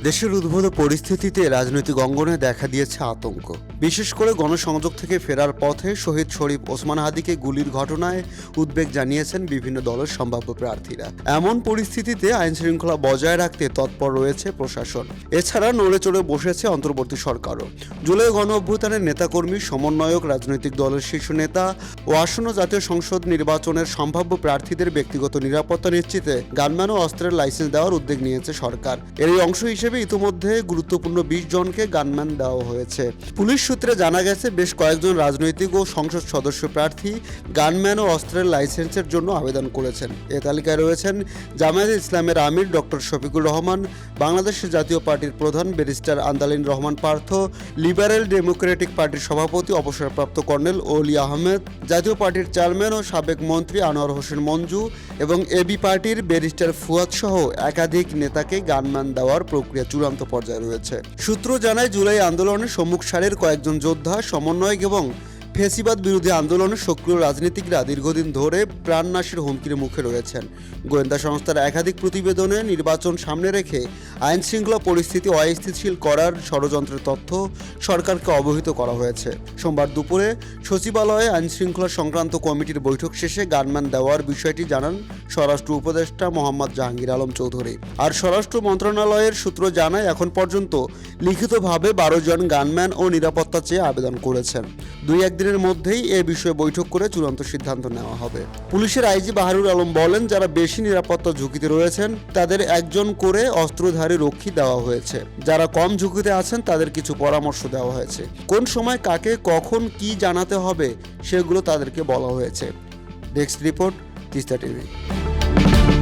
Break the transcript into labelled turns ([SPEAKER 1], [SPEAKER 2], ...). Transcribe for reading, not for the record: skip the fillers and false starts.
[SPEAKER 1] দেশের উদ্ভূত পরিস্থিতিতে রাজনৈতিক অঙ্গনে দেখা দিয়েছে আতঙ্ক। বিশেষ করে গণসংযোগ থেকে ফেরার পথে শহীদ শরীফ ওসমান হাদিকে গুলির ঘটনায় উদ্বেগ জানিয়েছেন বিভিন্ন দলের সম্ভাব্য প্রার্থীরা। এমন পরিস্থিতিতে আইনশৃঙ্খলা বজায় রাখতে তৎপর রয়েছে প্রশাসন। এছাড়া নড়ে চড়ে বসেছে অন্তর্বর্তী সরকারও। জুলাই গণ অভ্যুত্থানের নেতাকর্মী, সমন্বয়ক, রাজনৈতিক দলের শীর্ষ নেতা ও আসন্ন জাতীয় সংসদ নির্বাচনের সম্ভাব্য প্রার্থীদের ব্যক্তিগত নিরাপত্তা নিশ্চিতে গানম্যান ও অস্ত্রের লাইসেন্স দেওয়ার উদ্যোগ নিয়েছে সরকার। এরই অংশ হিসেবে ইতিমধ্যে গুরুত্বপূর্ণ 20 জনকে গানম্যান দেওয়া হয়েছে। পুলিশ সূত্রে জানা গেছে, বেশ কয়েকজন রাজনৈতিক ও সংসদ সদস্য প্রার্থী গানম্যান ও অস্ত্রের লাইসেন্সের জন্য আবেদন করেছেন। এ তালিকায় রয়েছেন জামায়াতে ইসলামের আমির ডক্টর শফিকুর রহমান, বাংলাদেশ জাতীয় পার্টির প্রধান barrister Andaleeve Rahman Partho, liberal democratic পার্টির সভাপতি অবসরপ্রাপ্ত কর্নেল ওলি আহমেদ, জাতীয় পার্টির চেয়ারম্যান ও সাবেক মন্ত্রী আনোয়ার হোসেন মঞ্জু এবং এবি পার্টির ব্যারিস্টার ফুয়াদ সহ একাধিক নেতাকে গানম্যান দেওয়ার প্রক্রিয়া চূড়ান্ত পর্যায়ে রয়েছে। সূত্র জানায়, জুলাই আন্দোলনের সম্মুখ সারির কয়েকজন যোদ্ধা, সমন্বয়ক এবং ফ্যাসিবাদ বিরোধী আন্দোলনের সক্রিয় রাজনীতিকরা দীর্ঘদিন ধরে প্রাণনাশের হুমকির মুখে রয়েছেন। গোয়েন্দা সংস্থার একাধিক প্রতিবেদনে নির্বাচন সামনে রেখে আইন শৃঙ্খলা পরিস্থিতি অস্থিতিশীল করার ষড়যন্ত্রের তথ্য সরকারকে অবহিত করা হয়েছে। সোমবার দুপুরে সচিবালয়ে আইন শৃঙ্খলা সংক্রান্ত কমিটির বৈঠক শেষে গানম্যান দেওয়ার বিষয়টি জানান স্বরাষ্ট্র উপদেষ্টা মোহাম্মদ জাহাঙ্গীর আলম চৌধুরী। আর স্বরাষ্ট্র মন্ত্রণালয়ের সূত্র জানায়, এখন পর্যন্ত লিখিতভাবে 12 জন গানম্যান ও নিরাপত্তা চেয়ে আবেদন করেছেন। 2-1 দিনের মধ্যেই এ বিষয়ে বৈঠক করে চূড়ান্ত সিদ্ধান্ত নেওয়া হবে। পুলিশের আইজি বাহারুল আলম বলেন, যারা বেশি নিরাপত্তা ঝুঁকিতে রয়েছেন তাদের একজন করে অস্ত্রধারী রক্ষী দেওয়া হয়েছে। যারা কম ঝুঁকিতে আছেন তাদের কিছু পরামর্শ দেওয়া হয়েছে। কোন সময় কাকে কখন কি জানাতে হবে সেগুলো তাদেরকে বলা হয়েছে। Desk report, Teesta TV.